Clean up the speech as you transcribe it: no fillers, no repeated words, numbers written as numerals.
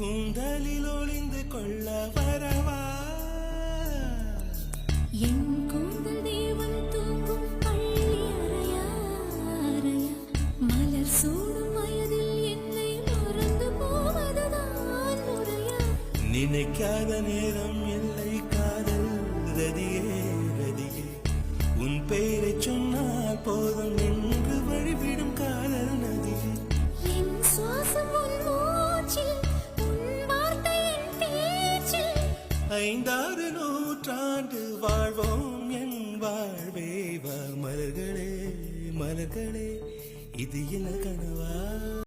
கூந்தலில் ஒளிந்து கொள்ள வரவா என் கூந்தல் தேவன் தூங்கும் பள்ளி அறையா அறையா மலர் சூடும் வயதில் என்னை மறந்து போவதுதான் முறையா நினைக்காத நேரம் இல்லை காதல் ரதியே ரதியே உன் பெயரை சொன்னால் போதும் என்று வழிவிடும் காதல் நதியே என் சுவாசம் உன் மூச்சில் உன் வார்த்தை என் பேச்சில் 5-6 நூற்றாண்டு வாழ்வோம் என் வாழ்வே வா மலர்களே மலர்களே இது என்ன கனவா